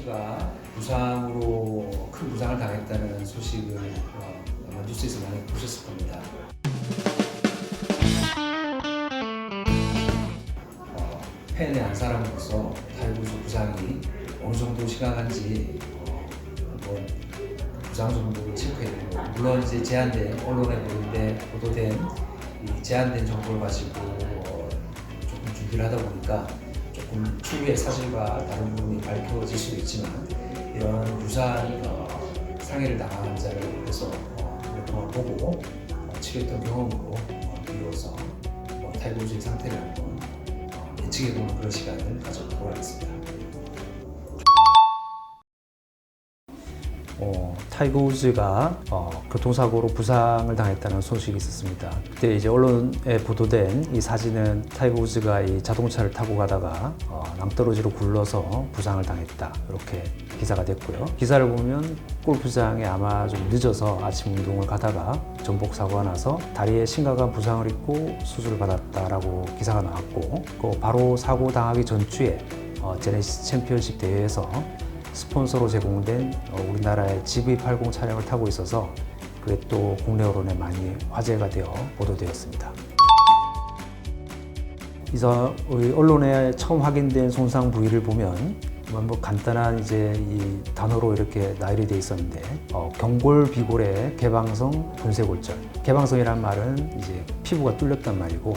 타이거우즈가 부상으로 큰 부상을 당했다는 소식을 아마 뉴스에서 많이 보셨을 겁니다. 팬의 한 사람으로서 타이거우즈 부상이 어느 정도 심각한지 한번 부상 정도를 체크해보고, 물론 이제 제한된 언론에 보도된 이 제한된 정보를 가지고 조금 준비를 하다 보니까 조금 추후에 사실과 다른 부분이 밝혀질 수도 있지만, 이런 유사한 상해를 당한 환자를 그래서 오랫동안 보고 치료했던 경험으로 비로소 타이거우즈의 상태를 한번 예측해보는 그런 시간을 가져보도록 하겠습니다. 타이거우즈가 교통사고로 부상을 당했다는 소식이 있었습니다. 그때 이제 언론에 보도된 이 사진은 타이거우즈가 이 자동차를 타고 가다가 낭떠러지로 굴러서 부상을 당했다, 이렇게 기사가 됐고요. 기사를 보면 골프장에 아마 좀 늦어서 아침 운동을 가다가 전복 사고가 나서 다리에 심각한 부상을 입고 수술을 받았다라고 기사가 나왔고, 바로 사고 당하기 전주에 제네시스 챔피언십 대회에서 스폰서로 제공된 우리나라의 GV80 차량을 타고 있어서 그게 또 국내 언론에 많이 화제가 되어 보도되었습니다. 이서 언론에 처음 확인된 손상 부위를 보면 뭐 간단한 이제 이 단어로 이렇게 나열이 되어 있었는데, 경골 비골의 개방성 분쇄골절. 개방성이란 말은 이제 피부가 뚫렸단 말이고,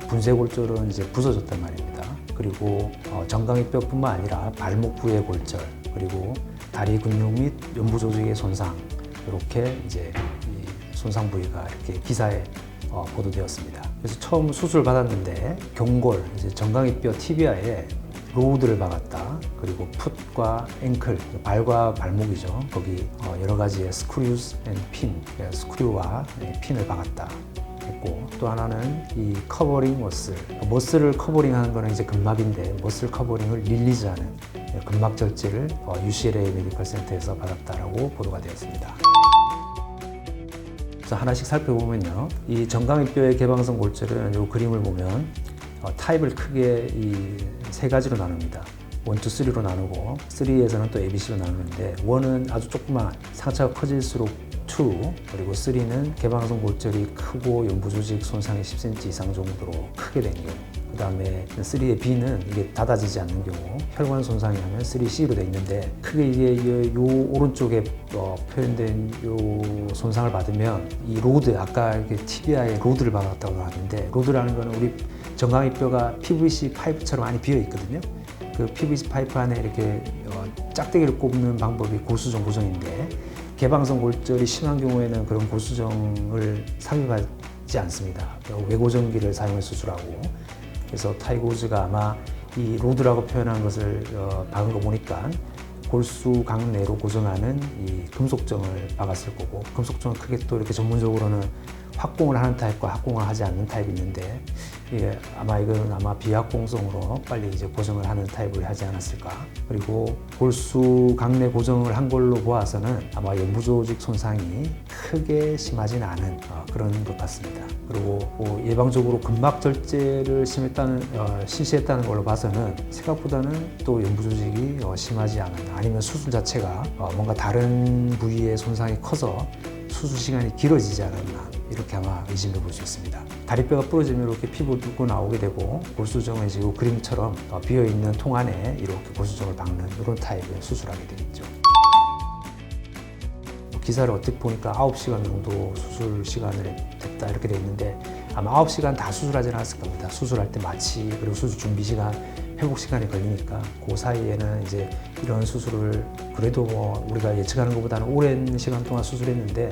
분쇄골절은 이제 부서졌단 말입니다. 그리고 정강이뼈뿐만 아니라 발목 부의 골절, 그리고 다리 근육 및 연부 조직의 손상, 이렇게 이제 이 손상 부위가 이렇게 기사에 보도되었습니다. 그래서 처음 수술을 받았는데 경골, 이제 정강이뼈 티비아에 로우드를 박았다. 그리고 풋과 앵클, 발과 발목이죠. 거기 여러 가지의 스크류스 앤 핀, 스크류와 핀을 박았다 했고, 또 하나는 이 커버링 머슬을 커버링하는 거는 이제 근막인데, 머슬 커버링을 릴리즈하는 근막 절제를 UCLA 메디컬 센터에서 받았다라고 보도가 되었습니다. 그래서 하나씩 살펴보면요, 이 정강이뼈의 개방성 골절은 이 그림을 보면 타입을 크게 이 세 가지로 나눕니다. 1, 2, 3로 나누고, 3에서는 또 ABC로 나누는데, 1은 아주 조그만 상처가 커질수록 2, 그리고 3는 개방성 골절이 크고 연부 조직 손상이 10cm 이상 정도로 크게 된 경우, 그 다음에 3의 B는 이게 닫아지지 않는 경우, 혈관 손상이 하면 3C로 되어 있는데, 크게 이게 요 오른쪽에 표현된 요 손상을 받으면 이 로드, 아까 이렇게 티비아에 로드를 박았다고 하는데, 로드라는 거는 우리 정강이뼈가 PVC 파이프처럼 안에 비어 있거든요. 그 PVC 파이프 안에 이렇게 짝대기를 꼽는 방법이 골수정 고정인데, 개방성 골절이 심한 경우에는 그런 골수정을 삽입하지 않습니다. 외고정기를 사용해 수술하고, 그래서 타이거우즈가 아마 이 로드라고 표현한 것을 박은 거 보니까 골수강 내로 고정하는 이 금속정을 박았을 거고, 금속정은 크게 또 이렇게 전문적으로는 확공을 하는 타입과 확공을 하지 않는 타입이 있는데, 이게 이건 비확공성으로 빨리 이제 고정을 하는 타입을 하지 않았을까. 그리고 골수 강내 고정을 한 걸로 보아서는 아마 연부 조직 손상이 크게 심하진 않은 그런 것 같습니다. 그리고 예방적으로 근막 절제를 실시했다는 걸로 봐서는 생각보다는 또 연부 조직이 심하지 않은, 아니면 수술 자체가 뭔가 다른 부위의 손상이 커서 수술 시간이 길어지지 않았나, 이렇게 아마 의심해 볼 수 있습니다. 다리뼈가 부러지면 이렇게 피부 뚫고 나오게 되고, 골수정은 지금 그림처럼 비어있는 통 안에 이렇게 골수정을 박는 이런 타입의 수술하게 되겠죠. 기사를 어떻게 보니까 9시간 정도 수술 시간을 됐다, 이렇게 되어 있는데, 아마 9시간 다 수술하지는 않았을 겁니다. 수술할 때 마취, 그리고 수술 준비 시간, 회복 시간이 걸리니까 그 사이에는 이제 이런 수술을 그래도 우리가 예측하는 것보다는 오랜 시간 동안 수술했는데,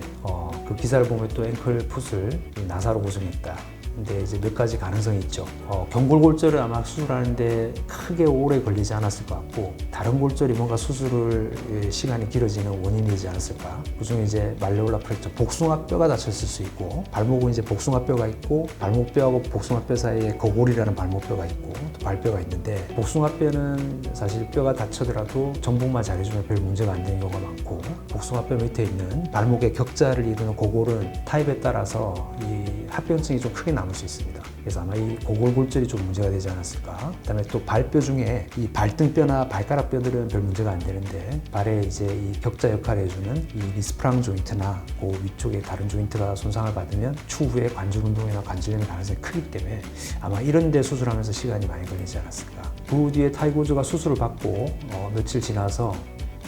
그 기사를 보면 또 앵클 풋을 나사로 고정했다. 근데 이제 몇 가지 가능성이 있죠. 경골골절을 아마 수술하는데 크게 오래 걸리지 않았을 것 같고, 다른 골절이 뭔가 수술을 시간이 길어지는 원인이지 않았을까. 그중에 이제 말레올라 프랙처, 복숭아뼈가 다쳤을 수 있고, 발목은 이제 복숭아뼈가 있고, 발목뼈하고 복숭아뼈 사이에 거골이라는 발목뼈가 있고, 또 발뼈가 있는데, 복숭아뼈는 사실 뼈가 다쳐더라도 전복만 잘해주면 별 문제가 안 되는 경우가 많고, 복숭아뼈 밑에 있는 발목의 격자를 이루는 거골은 타입에 따라서 이 합병증이 좀 크게 남을 수 있습니다. 그래서 아마 이 고골골절이 좀 문제가 되지 않았을까. 그다음에 또 발뼈 중에 이 발등뼈나 발가락 뼈들은 별 문제가 안 되는데 발에 이제 이 격자 역할을 해주는 이 리스프랑 조인트나 그 위쪽에 다른 조인트가 손상을 받으면 추후에 관절 운동이나 관절염의 가능성이 크기 때문에 아마 이런 데 수술하면서 시간이 많이 걸리지 않았을까. 그 뒤에 타이거즈가 수술을 받고 며칠 지나서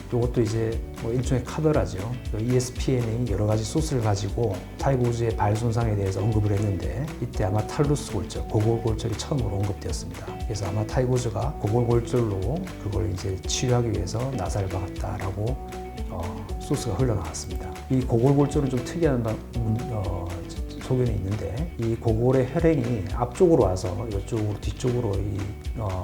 이것도 이제 뭐 일종의 카더라죠. ESPN이 여러 가지 소스를 가지고 타이거 우즈의 발 손상에 대해서 언급을 했는데 이때 아마 탈루스 골절, 고골골절이 처음으로 언급되었습니다. 그래서 아마 타이거 우즈가 고골골절로 그걸 이제 치유하기 위해서 나사를 박았다라고 소스가 흘러나왔습니다. 이 고골골절은 좀 특이한 소견이 있는데 이 고골의 혈행이 앞쪽으로 와서 이쪽으로 뒤쪽으로 이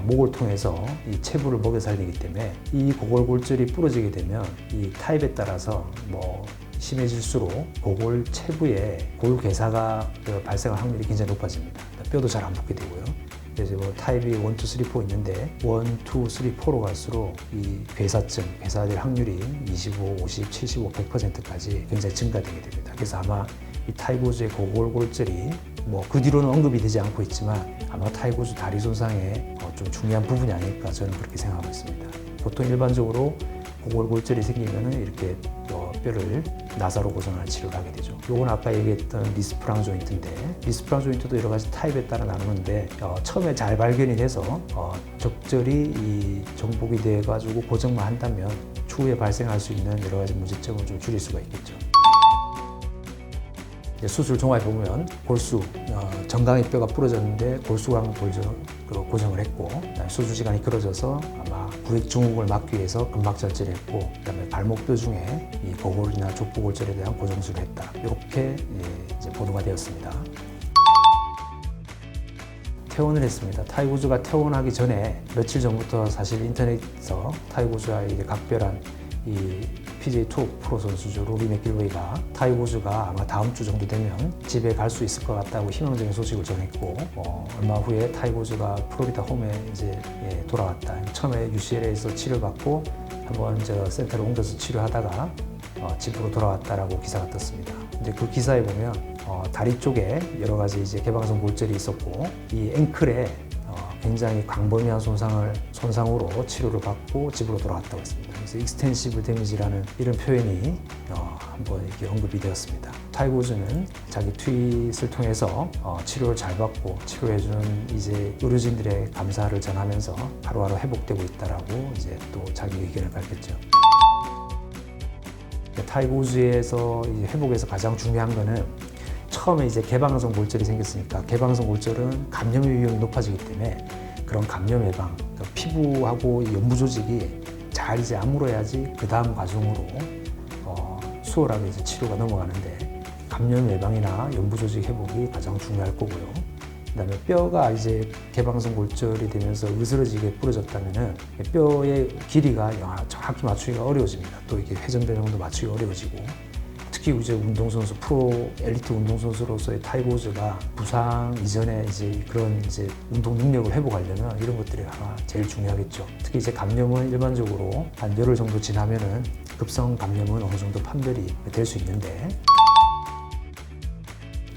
목을 통해서 이 체부를 먹여 살리기 때문에 이 고골골절이 부러지게 되면 이 타입에 따라서 뭐 심해질수록 고골 체부에 골괴사가 발생할 확률이 굉장히 높아집니다. 뼈도 잘 안 붙게 되고요. 그래서 뭐 타입이 1, 2, 3, 4 있는데 1, 2, 3, 4로 갈수록 이 괴사증, 괴사될 확률이 25, 50, 75, 100%까지 굉장히 증가되게 됩니다. 그래서 아마 이 타이거즈의 고골골절이 뭐 그 뒤로는 언급이 되지 않고 있지만 아마 타이거즈 다리 손상의 좀 중요한 부분이 아닐까 저는 그렇게 생각하고 있습니다. 보통 일반적으로 고골골절이 생기면은 이렇게 뼈를 나사로 고정하는 치료를 하게 되죠. 요건 아까 얘기했던 리스프랑 조인트인데 리스프랑 조인트도 여러 가지 타입에 따라 나누는데 처음에 잘 발견이 돼서 적절히 이 정복이 돼 가지고 고정만 한다면 추후에 발생할 수 있는 여러 가지 문제점을 좀 줄일 수가 있겠죠. 수술 종합에 보면 골수, 정강이 뼈가 부러졌는데 골수관 고정을 했고 수술 시간이 길어져서 아마 부액 증후군을 막기 위해서 근막 절제를 했고 그다음에 발목뼈 중에 이 고골이나 족부골절에 대한 고정술을 했다. 이렇게 이제 보도가 되었습니다. 퇴원을 했습니다. 타이거 우즈가 퇴원하기 전에 며칠 전부터 사실 인터넷에서 타이거 우즈와 이게 각별한 이 PGA 투어 프로 선수죠. 로리 맥길로이가 타이거 우즈가 아마 다음 주 정도 되면 집에 갈 수 있을 것 같다고 희망적인 소식을 전했고 얼마 후에 타이거 우즈가 플로리다 홈에 이제 돌아왔다. 처음에 UCLA에서 치료받고 한번 저 센터를 옮겨서 치료하다가 집으로 돌아왔다라고 기사가 떴습니다. 이제 그 기사에 보면 다리 쪽에 여러 가지 이제 개방성 골절이 있었고 이 앵클에 굉장히 광범위한 손상으로 치료를 받고 집으로 돌아왔다고 했습니다. 그래서 익스텐시브 데미지라는 이런 표현이 한번 이렇게 언급이 되었습니다. 타이거 우즈는 자기 트윗을 통해서 치료를 잘 받고 치료해주는 이제 의료진들의 감사를 전하면서 하루하루 회복되고 있다라고 이제 또 자기 의견을 밝혔죠. 타이거 우즈에서 회복에서 가장 중요한 거는 처음에 이제 개방성 골절이 생겼으니까 개방성 골절은 감염의 위험이 높아지기 때문에 그런 감염 예방, 그러니까 피부하고 연부 조직이 잘 이제 아물어야지 그 다음 과정으로 수월하게 이제 치료가 넘어가는데 감염 예방이나 연부 조직 회복이 가장 중요할 거고요. 그다음에 뼈가 이제 개방성 골절이 되면서 으스러지게 부러졌다면은 뼈의 길이가 정확히 맞추기가 어려워집니다. 또 이게 회전 변형도 맞추기 어려워지고. 특히 이제 운동선수, 프로 엘리트 운동선수로서의 타이거 우즈가 부상 이전에 이제 그런 이제 운동 능력을 회복하려면 이런 것들이 아마 제일 중요하겠죠. 특히 이제 감염은 일반적으로 한 열흘 정도 지나면은 급성 감염은 어느 정도 판별이 될 수 있는데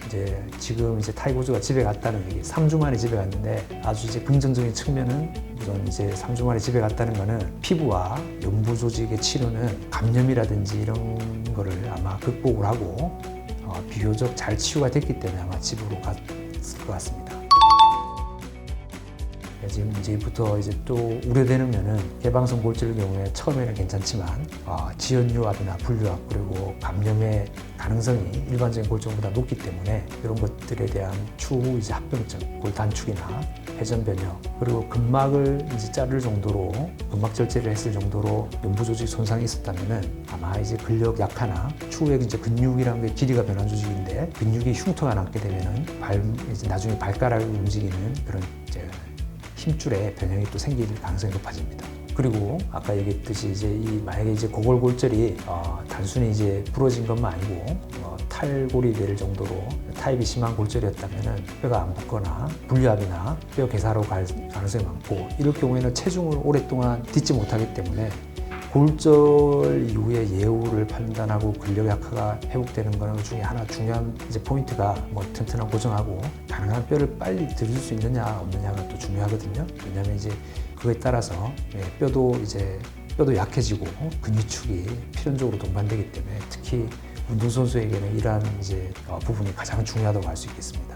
이제 지금 이제 타이거 우즈가 집에 갔다는 얘기, 3주 만에 집에 갔는데 아주 이제 긍정적인 측면은 우선 이제 3주 만에 집에 갔다는 거는 피부와 연부 조직의 치료는 감염이라든지 이런 거를 아마 극복을 하고 비교적 잘 치유가 됐기 때문에 아마 집으로 갔을 것 같습니다. 지금 이제부터 이제 또 우려되는 면은 개방성 골절의 경우에 처음에는 괜찮지만 지연유압이나 불유압 그리고 감염의 가능성이 일반적인 골절보다 높기 때문에 이런 것들에 대한 추후 이제 합병증, 골 단축이나 회전 변형 그리고 근막을 이제 자를 정도로 근막 절제를 했을 정도로 연부 조직 손상이 있었다면은 아마 이제 근력 약화나 추후에 이제 근육이라는 게 길이가 변한 조직인데 근육이 흉터가 났게 되면은 이제 나중에 발가락을 움직이는 그런 이제 힘줄에 변형이 또 생길 가능성이 높아집니다. 그리고 아까 얘기했듯이 이제 만약에 이제 고골골절이 단순히 이제 부러진 것만 아니고 탈골이 될 정도로 타입이 심한 골절이었다면은 뼈가 안 붙거나 불유압이나 뼈 괴사로 갈 가능성이 많고 이럴 경우에는 체중을 오랫동안 딛지 못하기 때문에 골절 이후에 예후를 판단하고 근력 약화가 회복되는 거는 중에 하나 중요한 이제 포인트가 뭐 튼튼한 고정하고 가능한 뼈를 빨리 들일 수 있느냐 없느냐가 또 중요하거든요. 왜냐하면 이제 그거에 따라서 뼈도 약해지고 근위축이 필연적으로 동반되기 때문에 특히 운동선수에게는 이러한 이제 부분이 가장 중요하다고 할 수 있겠습니다.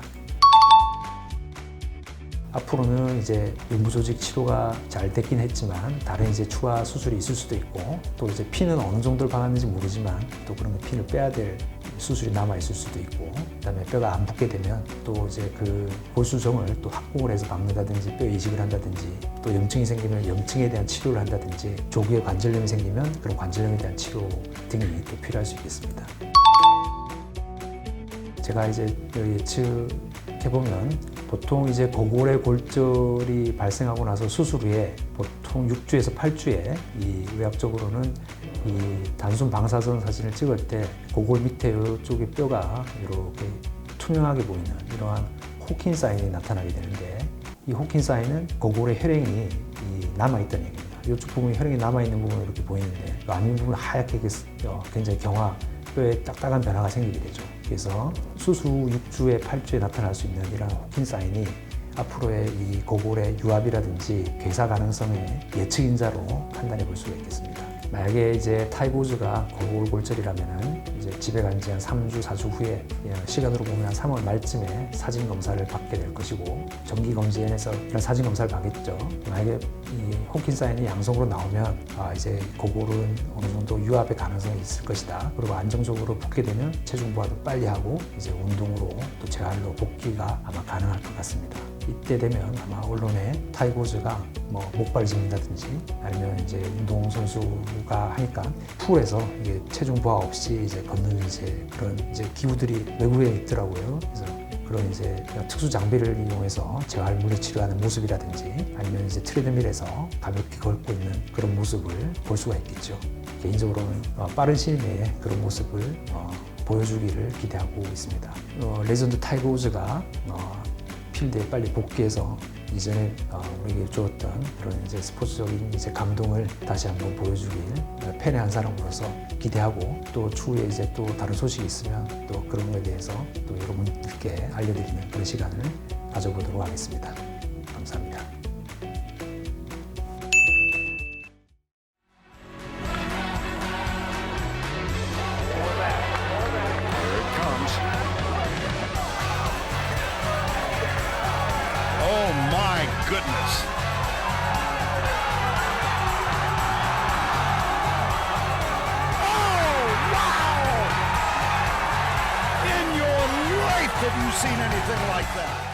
앞으로는 이제 윤부조직 치료가 잘 됐긴 했지만 다른 이제 추가 수술이 있을 수도 있고 또 이제 피는 어느 정도를 박았는지 모르지만 또 그런 피를 빼야 될 수술이 남아 있을 수도 있고 그다음에 뼈가 안 붙게 되면 또 이제 그 골수정을 또 확보를 해서 박는다든지 뼈 이식을 한다든지 또 염증이 생기면 염증에 대한 치료를 한다든지 조기에 관절염이 생기면 그런 관절염에 대한 치료 등이 또 필요할 수 있겠습니다. 제가 이제 예측해보면 보통 이제 고골의 골절이 발생하고 나서 수술 후에 보통 6주에서 8주에 이 의학적으로는 이 단순 방사선 사진을 찍을 때 고골 밑에 이쪽에 뼈가 이렇게 투명하게 보이는 이러한 호킨 사인이 나타나게 되는데 이 호킨 사인은 고골의 혈행이 남아있다는 얘기입니다. 이쪽 부분이 혈행이 남아있는 부분이 이렇게 보이는데 아닌 부분은 하얗게 굉장히 뼈에 딱딱한 변화가 생기게 되죠. 그래서 수술 후 6주에 8주에 나타날 수 있는 이런 호킨 사인이 앞으로의 이 고골의 유압이라든지 괴사 가능성의 예측 인자로 판단해 볼 수가 있겠습니다. 만약에 이제 타이보즈가 고골 골절이라면은 이제 집에 간 지 한 3주, 4주 후에 시간으로 보면 한 3월 말쯤에 사진 검사를 받게 될 것이고 정기 검진에서 이런 사진 검사를 받겠죠. 만약에 이 호킨 사인이 양성으로 나오면 이제 고골은 어느 정도 유압의 가능성이 있을 것이다. 그리고 안정적으로 붙게 되면 체중 부하도 빨리 하고 이제 운동으로 또 재활로 복귀가 아마 가능할 것 같습니다. 이때 되면 아마 언론에 타이거즈가 뭐 목발 짚는다든지 아니면 이제 운동선수가 하니까 풀에서 이게 체중 부하 없이 이제 걷는 이제 그런 이제 기구들이 외국에 있더라고요. 그래서 그런 이제 특수 장비를 이용해서 재활 물리 치료하는 모습이라든지 아니면 이제 트레드밀에서 가볍게 걷고 있는 그런 모습을 볼 수가 있겠죠. 개인적으로는 빠른 시일 내에 그런 모습을 보여주기를 기대하고 있습니다. 레전드 타이거 우즈가 필드에 빨리 복귀해서 이전에 우리에게 주었던 그런 이제 스포츠적인 이제 감동을 다시 한번 보여주길 팬의 한 사람으로서 기대하고 또 추후에 이제 또 다른 소식이 있으면 또 그런 거에 대해서 또 여러분들께 알려드리는 그런 시간을 가져보도록 하겠습니다. 감사합니다. Oh my goodness. Oh wow! In your life have you seen anything like that?